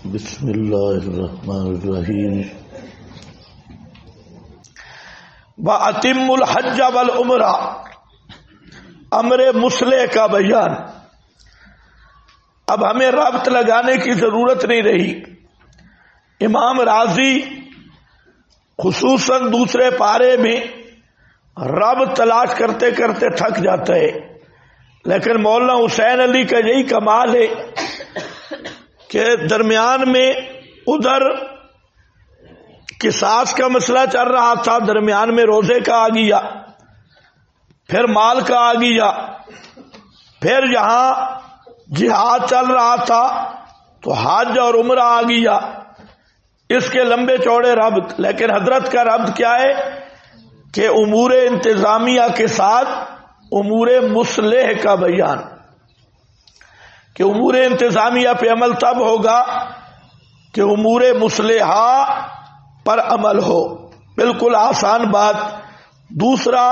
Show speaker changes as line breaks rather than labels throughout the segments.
بسم اللہ الرحمن الرحیم وَأَتِمُّ الْحَجَّ وَالْعُمْرَةَ، امر مصلح کا بیان۔ اب ہمیں ربط لگانے کی ضرورت نہیں رہی۔ امام رازی خصوصاً دوسرے پارے میں ربط تلاش کرتے کرتے تھک جاتا ہے، لیکن مولانا حسین علی کا یہی کمال ہے کہ درمیان میں ادھر قصاص کا مسئلہ چل رہا تھا، درمیان میں روزے کا آ گیا، پھر مال کا آ گیا، پھر یہاں جہاد چل رہا تھا تو حج اور عمرہ آ گیا۔ اس کے لمبے چوڑے ربط، لیکن حضرت کا ربط کیا ہے کہ امور انتظامیہ کے ساتھ امور مصلح کا بیان، کہ امور انتظامیہ پہ عمل تب ہوگا کہ امور مصلحہ پر عمل ہو۔ بالکل آسان بات۔ دوسرا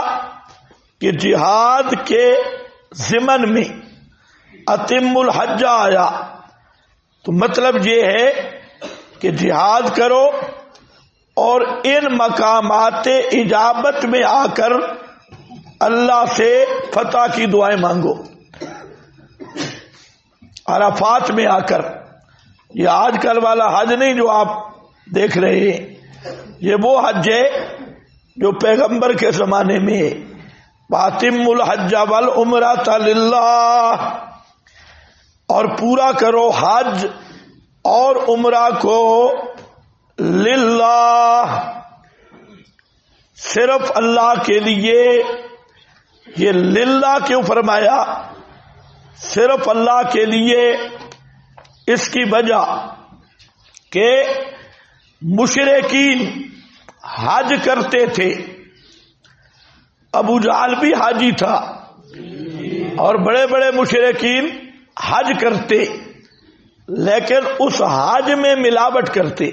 کہ جہاد کے ضمن میں اتم الحج آیا تو مطلب یہ ہے کہ جہاد کرو اور ان مقامات اجابت میں آ کر اللہ سے فتح کی دعائیں مانگو۔ عرفات میں آ کر، یہ آج کل والا حج نہیں جو آپ دیکھ رہے ہیں، یہ وہ حج ہے جو پیغمبر کے زمانے میں ہے۔ وَأَتِمُّ الْحَجَّ وَالْعُمْرَةَ لِلَّهِ، اور پورا کرو حج اور عمرہ کو للہ، صرف اللہ کے لیے۔ یہ للہ کیوں فرمایا؟ صرف اللہ کے لیے، اس کی وجہ کہ مشرکین حج کرتے تھے، ابو جہل بھی حاجی تھا، اور بڑے بڑے مشرکین حج کرتے، لیکن اس حج میں ملاوٹ کرتے۔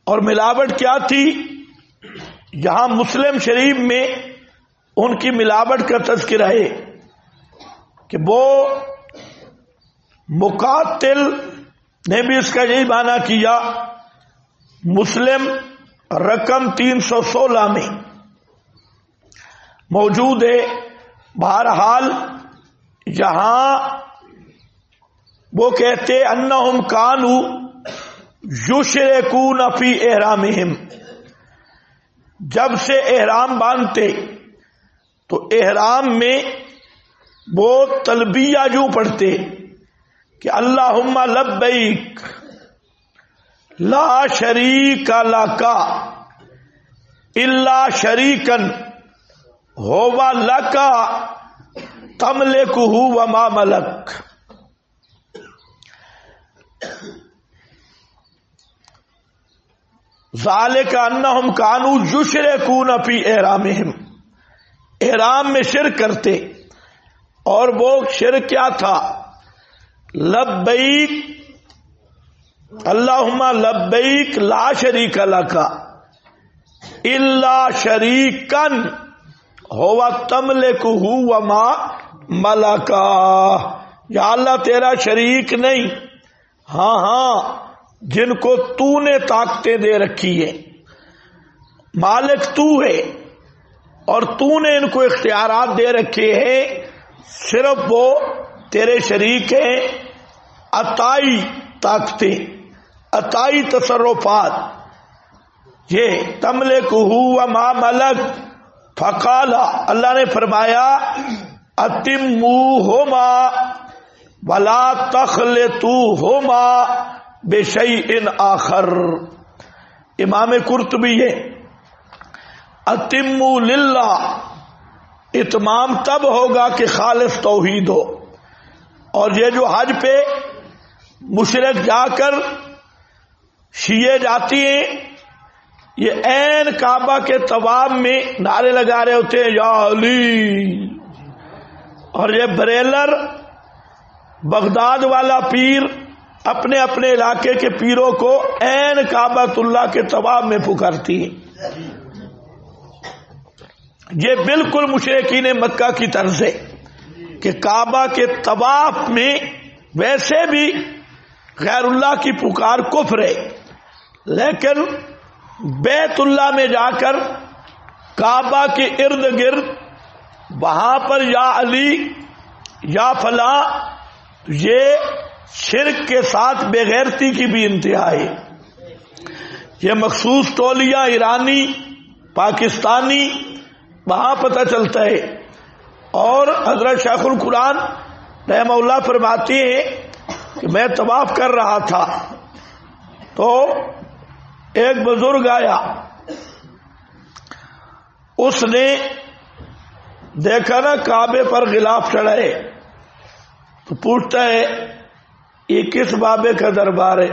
اور ملاوٹ کیا تھی؟ یہاں مسلم شریف میں ان کی ملاوٹ کا تذکرہ ہے کہ وہ مقاتل نے بھی اس کا یہی معنی کیا۔ مسلم رقم 316 میں موجود ہے۔ بہرحال یہاں وہ کہتے انہم کانوا یشرکون فی احرامہم، جب سے احرام باندھتے تو احرام میں وہ تلبیہ یوں پڑھتے کہ اللہم لبیک لا شریک لک الا شریکا ھو لک تملکہ وما ملک۔ ذالک انہم کانوا یشرکون فی احرامہم، احرام میں شرک کرتے، اور وہ شرک کیا تھا؟ لبیک اللہم لبیک لا شریک لک الا شریکا ھو تملکہ وما ملک۔ یا اللہ تیرا شریک نہیں، ہاں جن کو تو نے طاقتیں دے رکھی ہے، مالک تو ہے، اور تو نے ان کو اختیارات دے رکھے ہیں، صرف وہ تیرے شریک ہیں۔ عطائی طاقتیں، عطائی تصرفات، یہ تملکہ وما ملک۔ فقال، اللہ نے فرمایا اتموہما ولا تخلطوہما بشیء آخر۔ امام قرطبی ہے اتموا للہ، اتمام تب ہوگا کہ خالص توحید ہو۔ اور یہ جو حج پہ مشرک جا کر شیعے جاتی ہیں، یہ عین کعبہ کے طواف میں نعرے لگا رہے ہوتے ہیں یا علی، اور یہ بریلر بغداد والا پیر اپنے اپنے علاقے کے پیروں کو عین کعبۃ اللہ کے طواف میں پکارتی ہیں۔ یہ بالکل مشرکین مکہ کی طرز ہے کہ کعبہ کے طواف میں ویسے بھی غیر اللہ کی پکار کفر ہے، لیکن بیت اللہ میں جا کر کعبہ کے ارد گرد وہاں پر یا علی یا فلاں، یہ شرک کے ساتھ بے غیرتی کی بھی انتہا ہے۔ یہ مخصوص تولیہ ایرانی پاکستانی وہاں پتہ چلتا ہے۔ اور حضرت شیخ القرآن رحمہ اللہ فرماتے ہیں کہ میں طواف کر رہا تھا تو ایک بزرگ آیا، اس نے دیکھا نا کعبے پر غلاف چڑھائے، تو پوچھتا ہے یہ کس بابے کا دربار ہے؟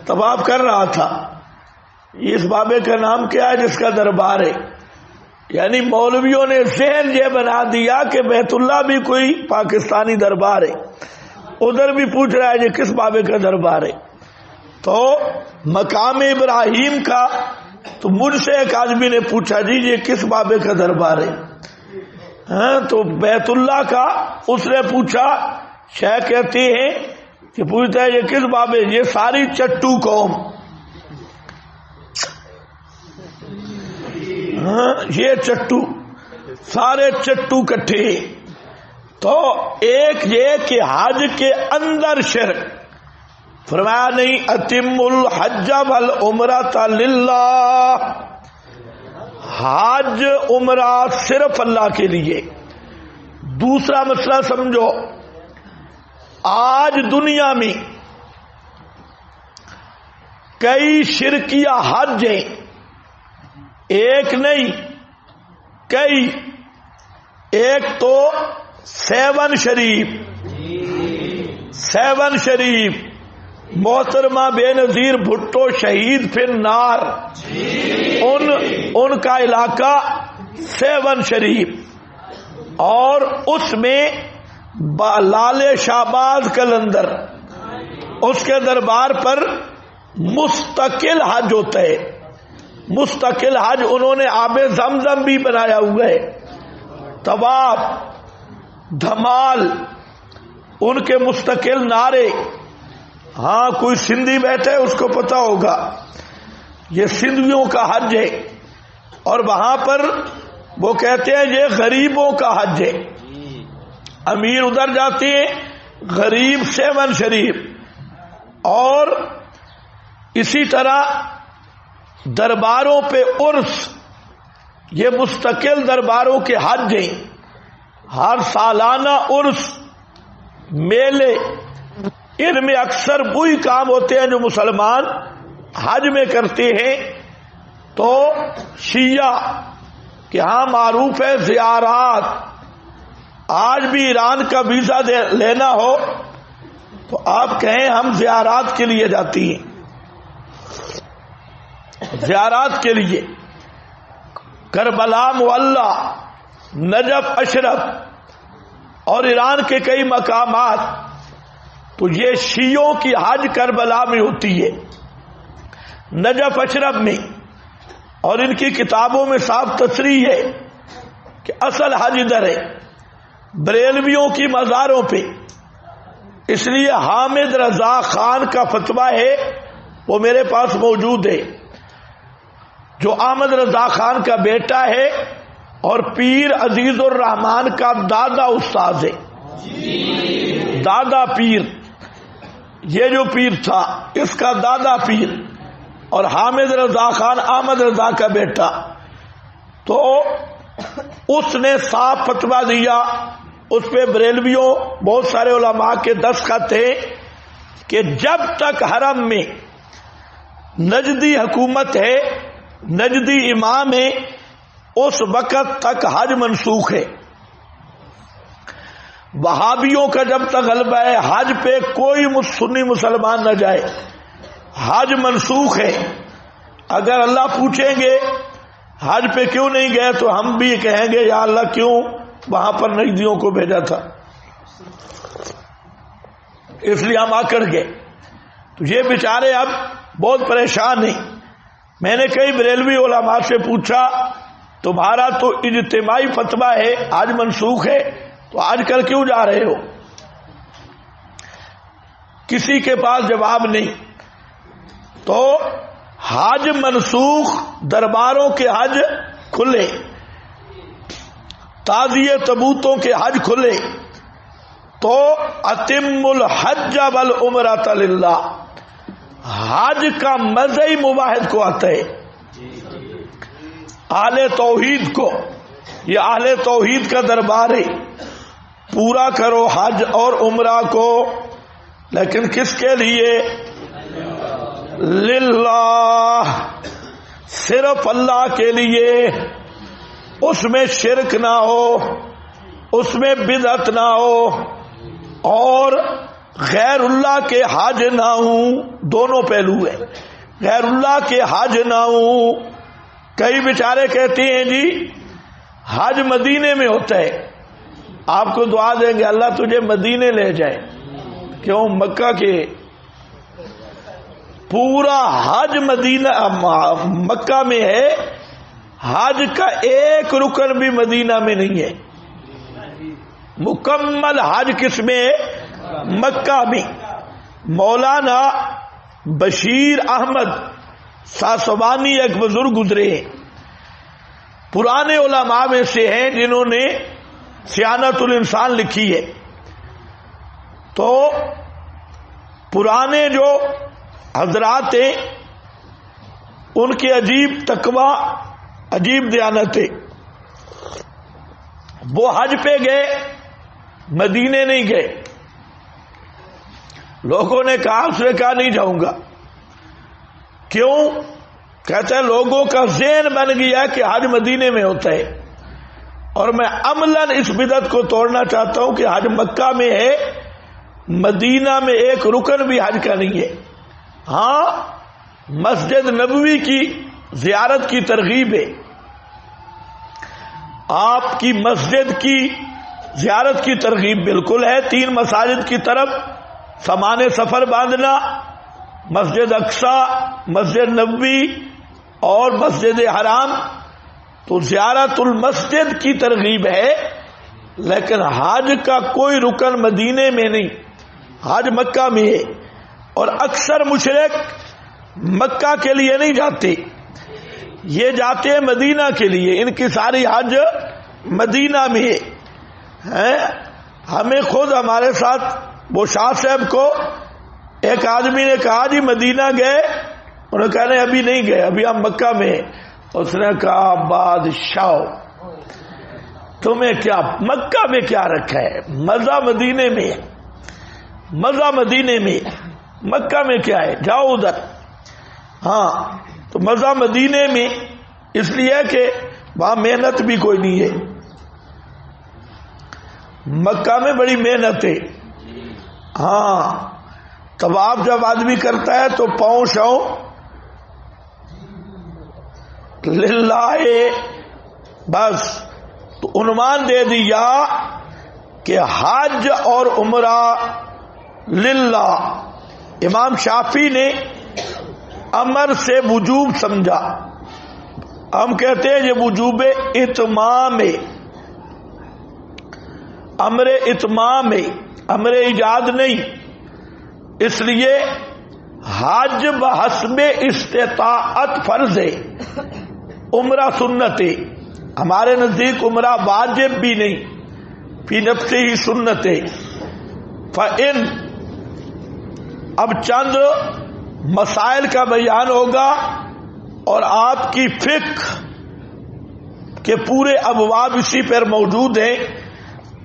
طواف کر رہا تھا، اس بابے کا نام کیا ہے جس کا دربار ہے؟ یعنی مولویوں نے ذہن یہ بنا دیا کہ بیت اللہ بھی کوئی پاکستانی دربار ہے، ادھر بھی پوچھ رہا ہے یہ کس بابے کا دربار ہے۔ تو مقام ابراہیم کا تو مجھ سے ایک آدمی نے پوچھا جی یہ کس بابے کا دربار ہے؟ ہاں تو بیت اللہ کا اس نے پوچھا، شیخ کہتے ہیں کہ پوچھتا ہے یہ کس بابے؟ یہ ساری چٹو قوم، ہاں یہ چٹو، سارے چٹو کٹھے۔ تو ایک یہ کہ حج کے اندر شرک، فرمایا نہیں اتم الحج والعمرۃ للہ، حج عمرہ صرف اللہ کے لیے۔ دوسرا مسئلہ سمجھو، آج دنیا میں کئی شرکیہ حج ہیں، ایک نہیں کئی۔ ایک تو سیون شریف محترمہ بے نظیر بھٹو شہید فی النار، ان کا علاقہ سیون شریف، اور اس میں لال شہباز قلندر اس کے دربار پر مستقل حج ہوتا ہے، مستقل حج۔ انہوں نے آب زمزم بھی بنایا ہوا ہے، طواف، دھمال، ان کے مستقل نعرے۔ ہاں کوئی سندھی بیٹھے اس کو پتا ہوگا، یہ سندھیوں کا حج ہے، اور وہاں پر وہ کہتے ہیں یہ غریبوں کا حج ہے۔ امیر ادھر جاتے ہیں، غریب سیون شریف۔ اور اسی طرح درباروں پہ عرس، یہ مستقل درباروں کے حج ہیں، ہر سالانہ عرس، میلے، ان میں اکثر وہی کام ہوتے ہیں جو مسلمان حج میں کرتے ہیں۔ تو شیعہ کہ ہاں معروف ہے زیارات، آج بھی ایران کا ویزا لینا ہو تو آپ کہیں ہم زیارات کے لیے جاتی ہیں، زیارات کے لیے۔ کربلا معلی، نجف اشرف اور ایران کے کئی مقامات، تو یہ شیعوں کی حج کربلا میں ہوتی ہے، نجف اشرف میں، اور ان کی کتابوں میں صاف تصریح ہے کہ اصل حج ادھر ہے، بریلویوں کی مزاروں پہ۔ اس لیے حامد رضا خان کا فتویٰ ہے، وہ میرے پاس موجود ہے، جو احمد رضا خان کا بیٹا ہے اور پیر عزیز الرحمان کا دادا استاد ہے، دادا پیر، یہ جو پیر تھا اس کا دادا پیر، اور حامد رضا خان احمد رضا کا بیٹا۔ تو اس نے صاف فتویٰ دیا، اس پہ بریلویوں بہت سارے علماء کے دستخط تھے کہ جب تک حرم میں نجدی حکومت ہے، نجدی امام ہے، اس وقت تک حج منسوخ ہے۔ وہابیوں کا جب تک غلبہ ہے، حج پہ کوئی سنی مسلمان نہ جائے، حج منسوخ ہے۔ اگر اللہ پوچھیں گے حج پہ کیوں نہیں گئے تو ہم بھی کہیں گے یا اللہ کیوں وہاں پر نجدیوں کو بھیجا تھا، اس لیے ہم آکڑ گئے۔ تو یہ بیچارے اب بہت پریشان ہیں۔ میں نے کئی بریلوی علماء سے پوچھا تمہارا تو اجتماعی فتویٰ ہے آج منسوخ ہے، تو آج کل کیوں جا رہے ہو؟ کسی کے پاس جواب نہیں. تو حج منسوخ، درباروں کے حج کھلے، تعزیے تبوتوں کے حج کھلے. تو اتم الحج والعمرۃ للہ، حج کا مزہ ہی مباحث کو آتا ہے، اہل توحید کو. یہ اہل توحید کا دربار ہے، پورا کرو حج اور عمرہ کو، لیکن کس کے لیے؟ للہ، صرف اللہ کے لیے. اس میں شرک نہ ہو، اس میں بدعت نہ ہو، اور غیر اللہ کے حج نہ ہوں. دونوں پہلو ہیں، غیر اللہ کے حج نہ ہوں. کئی بیچارے کہتے ہیں جی حج مدینے میں ہوتا ہے، آپ کو دعا دیں گے اللہ تجھے مدینے لے جائے. کیوں؟ مکہ کے پورا حج مدینہ مکہ میں ہے، حج کا ایک رکن بھی مدینہ میں نہیں ہے. مکمل حج کس میں ہے؟ مکہ میں. مولانا بشیر احمد ساسوانی ایک بزرگ گزرے ہیں، پرانے علماء میں سے ہیں جنہوں نے سیانت الانسان لکھی ہے. تو پرانے جو حضرات ہیں ان کے عجیب تقوی، عجیب دیانت ہے. وہ حج پہ گئے، مدینے نہیں گئے. لوگوں نے کہا، اس نے کہا نہیں جاؤں گا. کیوں؟ کہتے ہیں لوگوں کا ذہن بن گیا کہ حج مدینے میں ہوتا ہے، اور میں عملاً اس بدعت کو توڑنا چاہتا ہوں کہ حج مکہ میں ہے، مدینہ میں ایک رکن بھی حج کا نہیں ہے. ہاں، مسجد نبوی کی زیارت کی ترغیب ہے، آپ کی مسجد کی زیارت کی ترغیب بالکل ہے. 3 مساجد کی طرف سامان سفر باندھنا، مسجد اقصی، مسجد نبوی اور مسجد حرام، تو زیارت المسجد کی ترغیب ہے. لیکن حج کا کوئی رکن مدینے میں نہیں، حج مکہ میں ہے. اور اکثر مشرک مکہ کے لیے نہیں جاتے، یہ جاتے ہیں مدینہ کے لیے. ان کی ساری حج مدینہ میں ہے. ہمیں خود ہمارے ساتھ وہ شاہ صاحب کو ایک آدمی نے کہا جی مدینہ گئے؟ انہوں نے کہا نہیں ابھی نہیں گئے، ابھی ہم مکہ میں ہیں. اس نے کہا بادشاہ تمہیں کیا مکہ میں کیا رکھا ہے؟ مزہ مدینے میں، مزہ مدینے میں، مکہ میں کیا ہے؟ جاؤ ادھر. ہاں، تو مزہ مدینے میں اس لیے کہ وہاں محنت بھی کوئی نہیں ہے. مکہ میں بڑی محنت ہے. ہاں، طواف جب آدمی کرتا ہے تو پاؤں شاؤں للہ، بس. تو عنوان دے دیا کہ حج اور عمرہ للہ. امام شافعی نے امر سے وجوب سمجھا. ہم کہتے ہیں یہ وجوب اتمام ہے، امر اتمام ہے، امر ایجاد نہیں. اس لیے حج بحسب استطاعت فرض ہے، عمرہ سنت ہے. ہمارے نزدیک عمرہ واجب بھی نہیں، فی نفسہ ہی سنت ہے. فإن، اب چند مسائل کا بیان ہوگا اور آپ کی فقہ کے پورے ابواب اسی پر موجود ہیں.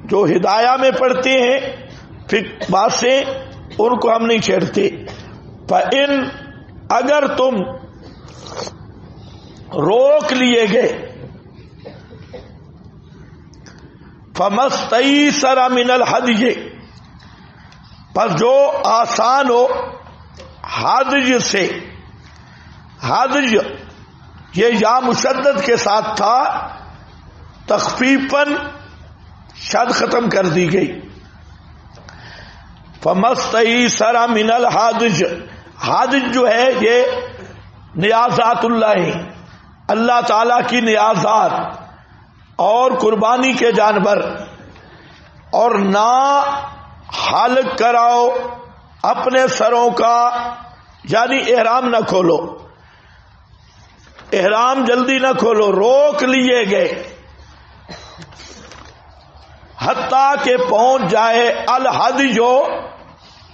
جو ہدایہ میں پڑھتے ہیں فقہ باتیں ان کو ہم نہیں چھیڑتے. فإن، اگر تم روک لیے گئے، فمستیسر من الہدی، پس جو آسان ہو ہدی سے. ہدی یہ یا مشدد کے ساتھ تھا، تخفیفاً شد ختم کر دی گئی. فمستیسر من الہدی، ہدی جو ہے یہ نیازات اللہ ہیں، اللہ تعالی کی نیازات اور قربانی کے جانور. اور نہ حلق کراؤ اپنے سروں کا یعنی احرام نہ کھولو، احرام جلدی نہ کھولو، روک لیے گئے حتیٰ کہ پہنچ جائے الحدی جو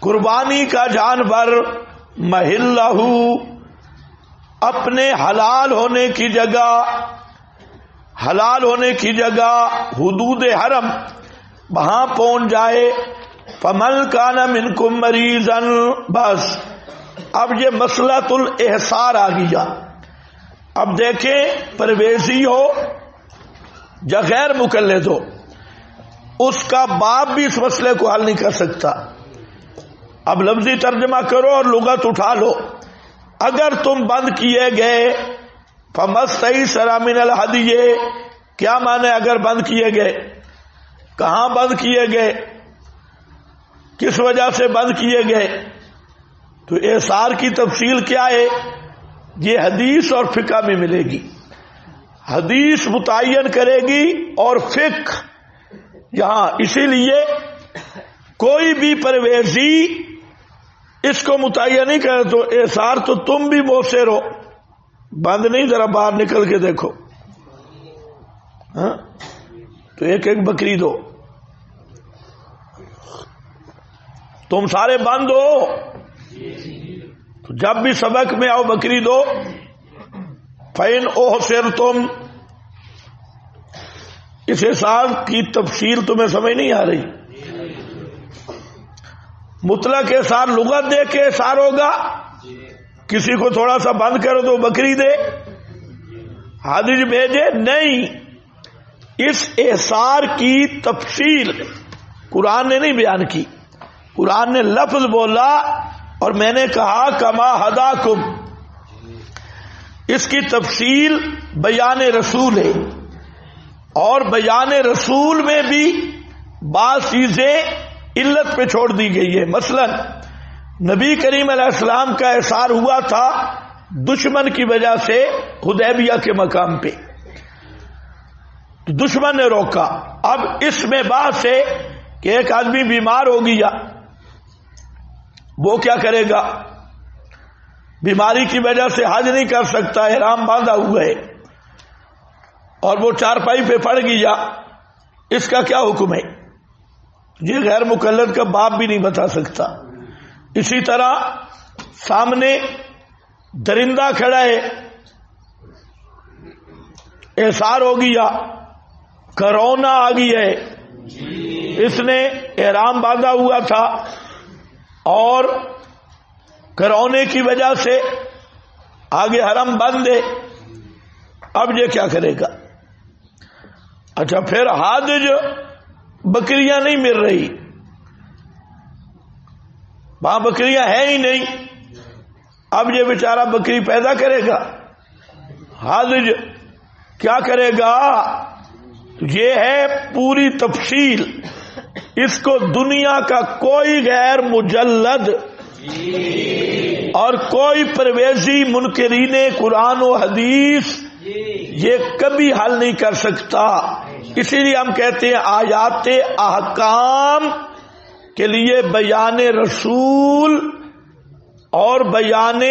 قربانی کا جانور محلہ اپنے حلال ہونے کی جگہ، حلال ہونے کی جگہ حدود حرم وہاں پہنچ جائے. فمن کان منکم مریضا، بس اب یہ مسئلۃ الاحصار آ گیا. اب دیکھیں پرویزی ہو یا غیر مقلد ہو، اس کا باپ بھی اس مسئلے کو حل نہیں کر سکتا. اب لفظی ترجمہ کرو اور لغت اٹھا لو. اگر تم بند کیے گئے فمستیسر من الہدی، کیا معنی اگر بند کیے گئے؟ کہاں بند کیے گئے؟ کس وجہ سے بند کیے گئے؟ تو احصار کی تفصیل کیا ہے؟ یہ حدیث اور فقہ میں ملے گی. حدیث متعین کرے گی اور فقہ یہاں. اسی لیے کوئی بھی پرویزی اس کو متعین نہیں کرے تو احصار تو تم بھی موثر ہو. بند نہیں، ذرا باہر نکل کے دیکھو. ہاں تو ایک ایک بکری دو، تم سارے بند ہو تو جب بھی سبق میں آؤ بکری دو. فَإِنْ أُحْصِرْتُمْ، اس احصار کی تفصیل تمہیں سمجھ نہیں آ رہی. مطلق احصار لغت دے کے احصار ہوگا، کسی کو تھوڑا سا بند کرو تو بکری دے، حدیث بھیجے نہیں. اس احصار کی تفصیل قرآن نے نہیں بیان کی. قرآن نے لفظ بولا اور میں نے کہا کما ہداکم. اس کی تفصیل بیان رسول ہے، اور بیان رسول میں بھی بعض چیزیں علت پہ چھوڑ دی گئی ہے. مثلا نبی کریم علیہ السلام کا احصار ہوا تھا دشمن کی وجہ سے حدیبیہ کے مقام پہ، دشمن نے روکا. اب اس میں بات ہے کہ ایک آدمی بیمار ہو گیا، وہ کیا کرے گا؟ بیماری کی وجہ سے حج نہیں کر سکتا، احرام باندھا ہوا ہے، اور وہ چارپائی پہ پڑ گیا. اس کا کیا حکم ہے؟ یہ غیر مقلد کا باپ بھی نہیں بتا سکتا. اسی طرح سامنے درندہ کھڑا ہے، احصار ہو گیا، کرونا آ گئی ہے، اس نے احرام باندھا ہوا تھا اور کرونے کی وجہ سے آگے حرم بند ہے. اب یہ کیا کرے گا؟ اچھا پھر حاجج بکریاں نہیں مل رہی، وہاں بکریاں ہیں ہی نہیں. اب یہ بیچارہ بکری پیدا کرے گا، حاجج کیا کرے گا؟ یہ ہے پوری تفصیل. اس کو دنیا کا کوئی غیر مجلد اور کوئی پرویزی منکرین قرآن و حدیث یہ کبھی حل نہیں کر سکتا. اسی لیے ہم کہتے ہیں آیات احکام کے لیے بیان رسول اور بیان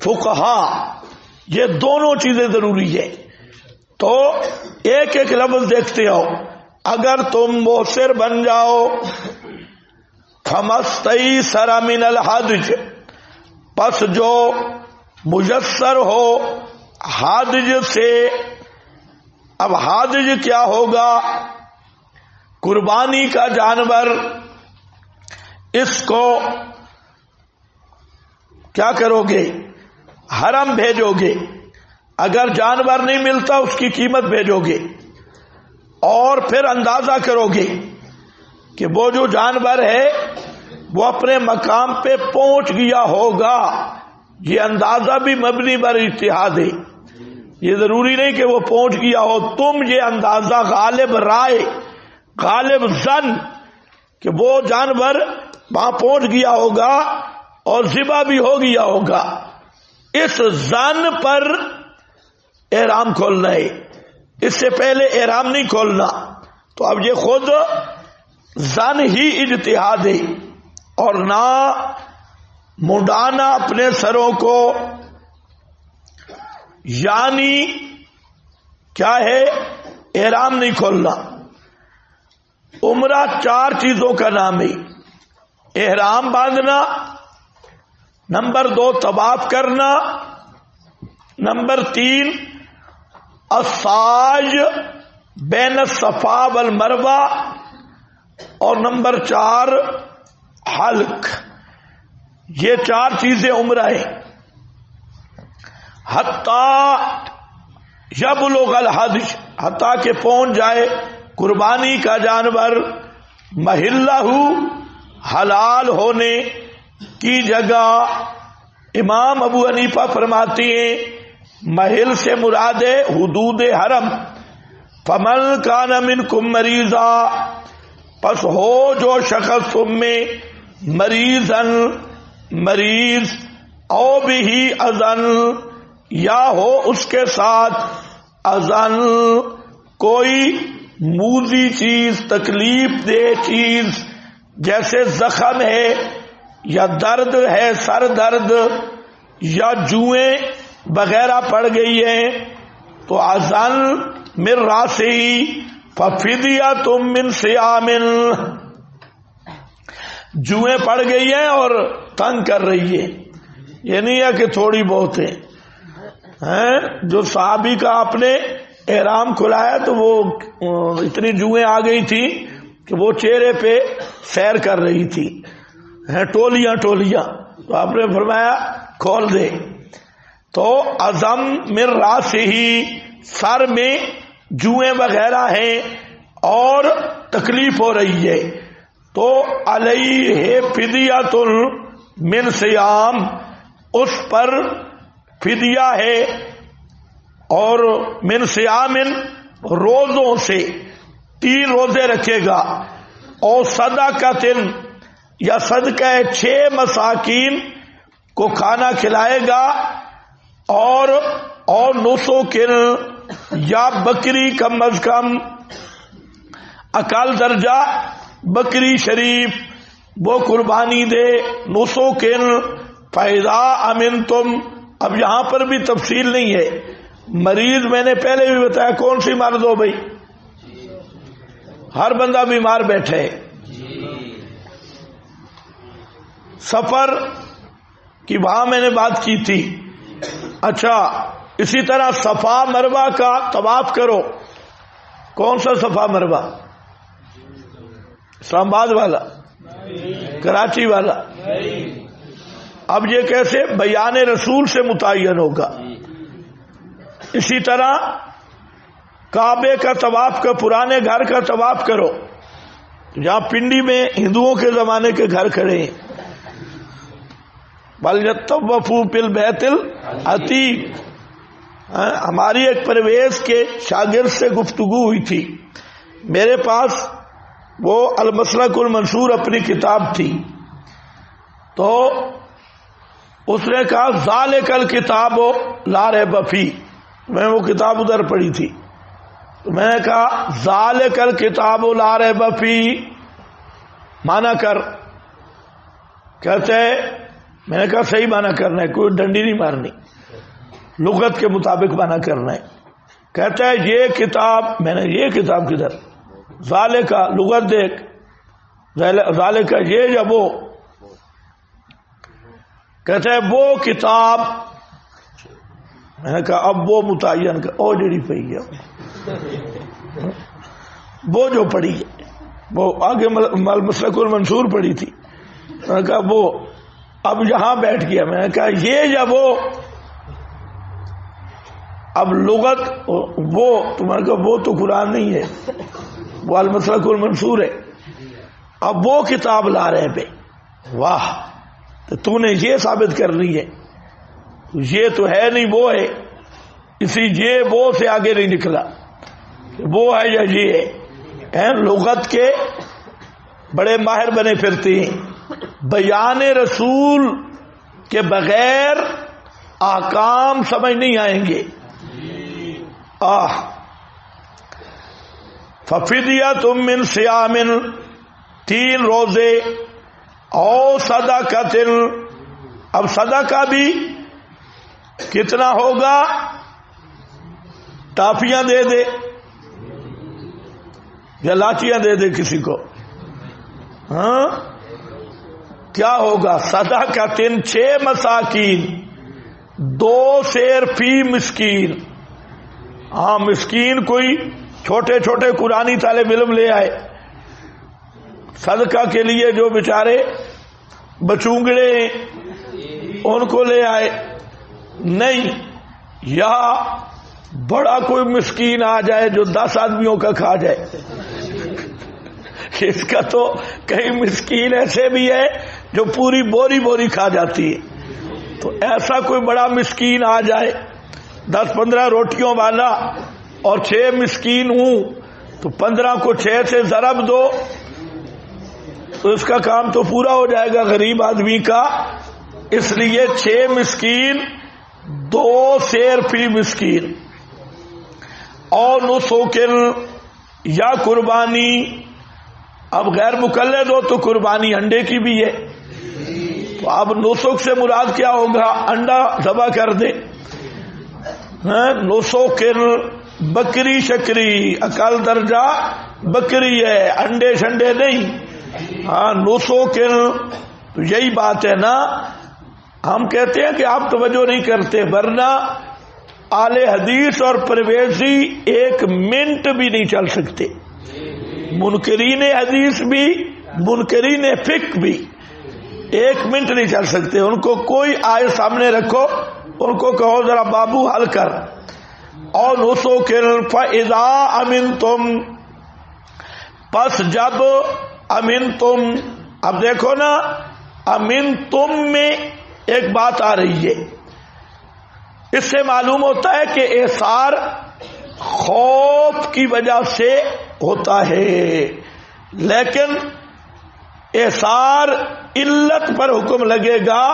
فقہا، یہ دونوں چیزیں ضروری ہے. تو ایک ایک لفظ دیکھتے ہو. اگر تم موثر بن جاؤ فمستیسر من الحدج، پس جو میسر ہو حادج سے. اب حادج کیا ہوگا؟ قربانی کا جانور. اس کو کیا کرو گے؟ حرم بھیجو گے. اگر جانور نہیں ملتا اس کی قیمت بھیجو گے، اور پھر اندازہ کرو گے کہ وہ جو جانور ہے وہ اپنے مقام پہ پہنچ گیا ہوگا. یہ اندازہ بھی مبنی بر اجتہاد ہے، یہ ضروری نہیں کہ وہ پہنچ گیا ہو. تم یہ اندازہ غالب رائے، غالب ظن کہ وہ جانور وہاں پہنچ گیا ہوگا اور ذبح بھی ہو گیا ہوگا، اس ظن پر احرام کھولنا ہے. اس سے پہلے احرام نہیں کھولنا. تو اب یہ خود ظن ہی اجتہاد ہے. اور نہ منڈانا اپنے سروں کو، یعنی کیا ہے؟ احرام نہیں کھولنا۔ عمرہ 4 چیزوں کا نام ہے: احرام باندھنا، نمبر 2 طواف کرنا، نمبر 3 السعی بین الصفا والمروہ، اور نمبر 4 حلق۔ یہ 4 چیزیں عمرہ ہیں۔ حتیٰ یبلغ الحج، حتیٰ کہ پہنچ جائے قربانی کا جانور محلہ، حلال ہونے کی جگہ۔ امام ابو حنیفہ فرماتے ہیں محل سے مراد ہے حدود حرم۔ فمن کان منکم مریضا، پس ہو جو شخص تم میں مریضن، مریض، او بھی اذن، یا ہو اس کے ساتھ اذن، کوئی موذی چیز، تکلیف دہ چیز، جیسے زخم ہے یا درد ہے، سر درد یا جوئیں وغیرہ پڑ گئی ہیں، تو اذن من راسہ ففدیۃ من صیام، جوئیں پڑ گئی ہیں اور تنگ کر رہی ہے، یہ نہیں ہے کہ تھوڑی بہت ہے۔ جو صحابی کا آپ نے احرام کھلایا تو وہ اتنی جوئیں آ گئی تھی کہ وہ چہرے پہ سیر کر رہی تھی، ٹولیاں ٹولیاں، تو آپ نے فرمایا کھول دے۔ تو عزم من راسہ، سر میں جوئیں وغیرہ ہیں اور تکلیف ہو رہی ہے، تو علیہ فدیۃ من صیام، اس پر فدیہ ہے، اور من صیام، روزوں سے 3 روزے رکھے گا، اور صدقۃ، یا صدقہ 6 مساکین کو کھانا کھلائے گا، اور نسک، یا بکری کم از کم اقل درجہ بکری شریف وہ قربانی دے، نسک فإذا امنتم۔ اب یہاں پر بھی تفصیل نہیں ہے، مریض میں نے پہلے بھی بتایا کون سی مرض ہو بھائی، ہر بندہ بیمار بیٹھے، سفر کی وہاں میں نے بات کی تھی۔ اچھا، اسی طرح صفا مروہ کا طواف کرو۔ کون سا صفا مروہ؟ اسلام آباد والا، کراچی والا؟ اب یہ کیسے؟ بیان رسول سے متعین ہوگا۔ اسی طرح کعبے کا طواف کا، پرانے گھر کا طواف کرو، جہاں پنڈی میں ہندوؤں کے زمانے کے گھر کھڑے ہیں، وَلْيَطَّوَّفُوا بِالْبَيْتِ الْعَتِيقِ۔ ہماری ایک پرویز کے شاگرد سے گفتگو ہوئی تھی، میرے پاس وہ المسلک المنشور اپنی کتاب تھی، تو اس نے کہا ذالک الکتاب لا ریب فیہ، میں وہ کتاب ادھر پڑھی تھی، تو میں نے کہا ذالک الکتاب لا ریب فیہ مانا کر، کہتے ہیں، میں نے کہا صحیح مانا کرنا ہے، کوئی ڈنڈی نہیں مارنی، لغت کے مطابق مانا کرنا ہے۔ کہتا ہے یہ کتاب، میں نے یہ کتاب کدھر؟ ذالک، لغت دیکھ، ذالک یہ یا وہ؟ کہتا ہے وہ کتاب، میں نے کہا اب وہ متعین کا او جڑی پئی ہے، وہ جو پڑھی ہے، وہ آگے مسلک المنشور پڑھی تھی، میں نے کہا وہ، اب یہاں بیٹھ گیا، میں نے کہا یہ یا وہ؟ اب لغت وہ، تمہارے کہا وہ تو قرآن نہیں ہے، وہ المسلک المنشور ہے، اب وہ کتاب لا رہے پہ، واہ، تو نے یہ ثابت کر لی ہے، یہ تو ہے نہیں وہ ہے، اسی یہ وہ سے آگے نہیں نکلا، وہ ہے یا یہ ہے، لغت کے بڑے ماہر بنے پھرتے ہیں، بیان رسول کے بغیر احکام سمجھ نہیں آئیں گے۔ ففدیۃ من صیام، 3 روزے، او صدقۃ، اب صدقہ بھی کتنا ہوگا؟ ٹافیاں دے دے یا لاٹیاں دے دے کسی کو، ہاں کیا ہوگا؟ صدقۃ 6 مساکین، 2 سیر فی مسکین۔ ہاں مسکین کوئی چھوٹے چھوٹے قرآنی طالب علم لے آئے صدقہ کے لیے، جو بیچارے بچونگڑے ہیں ان کو لے آئے، نہیں، یا بڑا کوئی مسکین آ جائے جو 10 آدمیوں کا کھا جائے۔ اس کا تو کئی مسکین ایسے بھی ہے جو پوری بوری بوری کھا جاتی ہے، تو ایسا کوئی بڑا مسکین آ جائے 10-15 روٹیوں والا اور 6 مسکین ہوں تو 15 کو 6 سے ضرب دو تو اس کا کام تو پورا ہو جائے گا غریب آدمی کا۔ اس لیے 6 مسکین 2 سیر فی مسکین، اور نسوکن یا قربانی۔ اب غیر مقلد ہو تو قربانی انڈے کی بھی ہے، تو اب نسک سے مراد کیا ہوگا؟ انڈا ذبح کر دے۔ نسوکن بکری شکری، اقل درجہ بکری ہے، انڈے شنڈے نہیں۔ ہاں نسوکن، تو یہی بات ہے نا، ہم کہتے ہیں کہ آپ توجہ نہیں کرتے، ورنہ اہل حدیث اور پرویزی 1 منٹ بھی نہیں چل سکتے، منکرین حدیث بھی منکرین فقہ بھی 1 منٹ نہیں چل سکتے۔ ان کو کوئی آئے سامنے رکھو، ان کو کہو ذرا بابو حل کر۔ اور نسوکن فَإِذَا أَمِنْتُمْ، پس جب امنتم، اب دیکھو نا امنتم میں ایک بات آ رہی ہے، اس سے معلوم ہوتا ہے کہ احصار خوف کی وجہ سے ہوتا ہے، لیکن احصار علت پر حکم لگے گا۔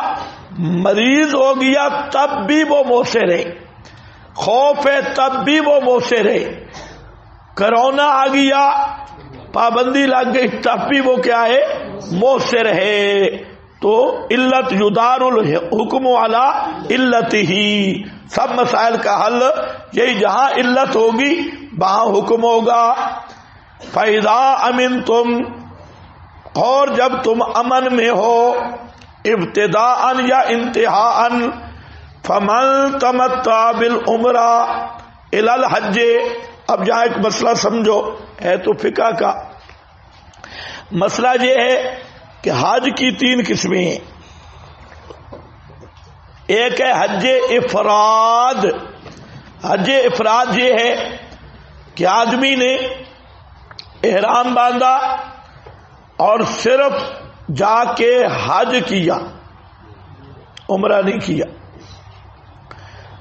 مریض ہو گیا تب بھی وہ موثر ہے، خوف ہے تب بھی وہ موثر ہے، کرونا آ گیا پابندی لگ گئی تب بھی وہ کیا ہے؟ موثر ہے۔ تو علت یدار الحکم علی علت ہی، سب مسائل کا حل یہی، جہاں علت ہوگی وہاں حکم ہوگا۔ فَإِذَا أَمِنْتُمْ، اور جب تم امن میں ہو، ابتداءً یا انتہاءً، فَمَن تَمَتَّعَ بِالْعُمْرَةِ إِلَى الْحَجِّ۔ اب جہاں ایک مسئلہ سمجھو، ہے تو فقہ کا مسئلہ، یہ ہے کہ حج کی 3 قسمیں ہیں۔ ایک ہے حج افراد۔ حج افراد یہ ہے کہ آدمی نے احرام باندھا اور صرف جا کے حج کیا، عمرہ نہیں کیا،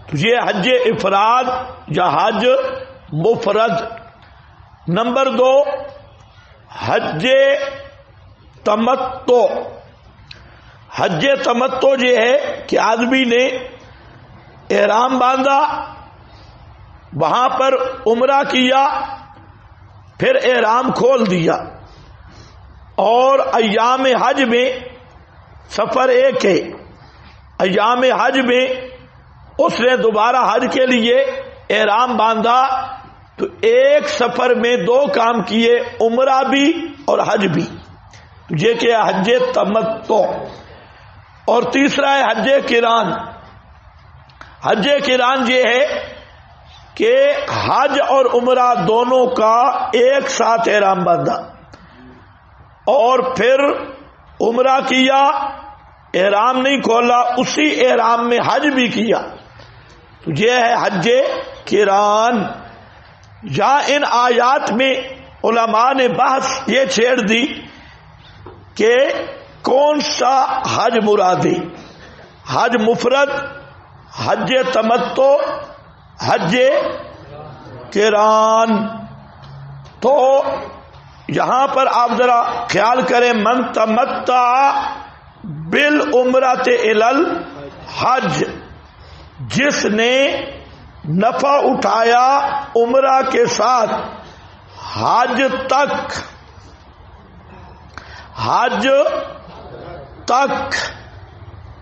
تو یہ حج افراد یا حج مفرد۔ نمبر 2 حج تمتع۔ حج تمتع یہ ہے کہ آدمی نے احرام باندھا، وہاں پر عمرہ کیا، پھر احرام کھول دیا، اور ایام حج میں سفر ایک ہے، ایام حج میں اس نے دوبارہ حج کے لیے احرام باندھا، تو ایک سفر میں 2 کام کیے، عمرہ بھی اور حج بھی، یہ کہ حج تمتع۔ اور تیسرا ہے حج قران۔ حج قران یہ ہے کہ حج اور عمرہ دونوں کا ایک ساتھ احرام باندھا اور پھر عمرہ کیا، احرام نہیں کھولا، اسی احرام میں حج بھی کیا، تو یہ ہے حج قران۔ یا ان آیات میں علماء نے بحث یہ چھیڑ دی کہ کون سا حج مراد ہے، حج مفرد، حج تمتع، حج قران۔ تو یہاں پر آپ ذرا خیال کریں، من تمتع بالعمرۃ الی الحج، جس نے نفع اٹھایا عمرہ کے ساتھ حج تک، حج تک،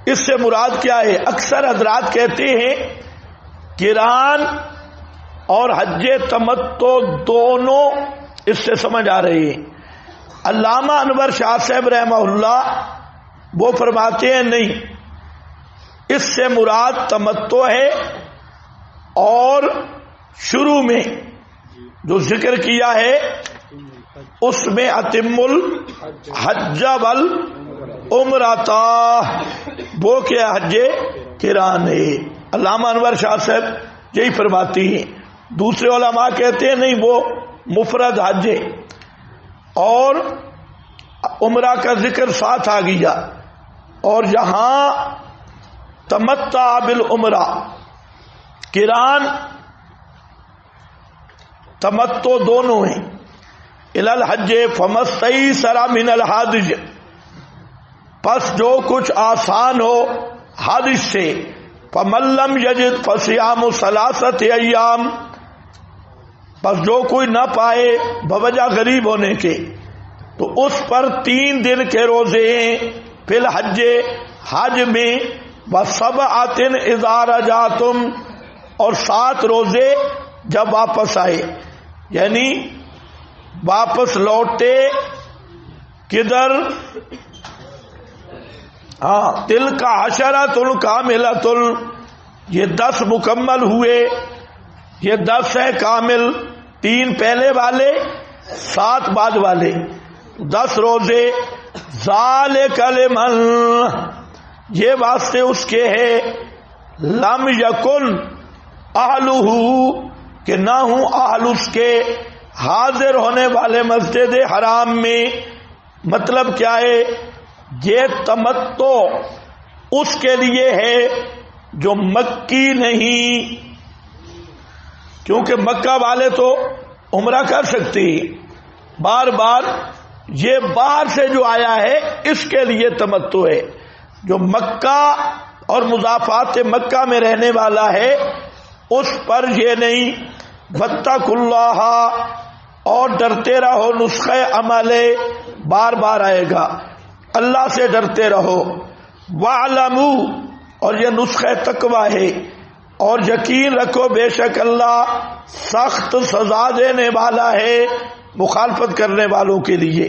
اس سے مراد کیا ہے؟ اکثر حضرات کہتے ہیں قران اور حج تمتع دونوں اس سے سمجھ آ رہی ہیں۔ علامہ انور شاہ صاحب رحمہ اللہ وہ فرماتے ہیں نہیں، اس سے مراد تمتع ہے، اور شروع میں جو ذکر کیا ہے اس میں اتم الحج والعمرۃ، وہ کیا حج قران ہے۔ علامہ انور شاہ صاحب یہی فرماتی ہیں۔ دوسرے علماء کہتے ہیں نہیں، وہ مفرد حج ہے، اور عمرہ کا ذکر ساتھ آ گیا، اور یہاں تمتع بالعمرہ، قران تمتع دونوں ہیں۔ الی الحج فمستیسر من الحج، پس جو کچھ آسان ہو حج سے، فمن لم یجد فصیام ثلاثۃ ایام، پس جو کوئی نہ پائے بوجہ غریب ہونے کے تو اس پر 3 دن کے روزے ہیں، فی الحج حج میں، وسبعۃ اذا رجعتم، اور 7 روزے جب واپس آئے، یعنی واپس لوٹے کدھر؟ تلک عشرۃ کاملۃ، یہ 10 مکمل ہوئے، یہ 10 ہے کامل، 3 پہلے والے 7 بعد والے، 10 روزے۔ ذالک لمن، یہ واسطے اس کے ہے، لم یکن اہلہ، کہ نہ ہوں اہل اس کے، حاضر ہونے والے مسجد حرام میں۔ مطلب کیا ہے؟ یہ تمتع اس کے لیے ہے جو مکی نہیں، کیونکہ مکہ والے تو عمرہ کر سکتے ہیں بار بار، یہ باہر سے جو آیا ہے اس کے لیے تمتع ہے۔ جو مکہ اور مضافات مکہ میں رہنے والا ہے اس پر یہ نہیں۔ واتقوا اللہ، اور ڈرتے رہو، نسخہ عمل بار بار آئے گا، اللہ سے ڈرتے رہو۔ وَاعْلَمُوا، اور یہ نسخہ تقویٰ ہے، اور یقین رکھو بے شک اللہ سخت سزا دینے والا ہے مخالفت کرنے والوں کے لیے۔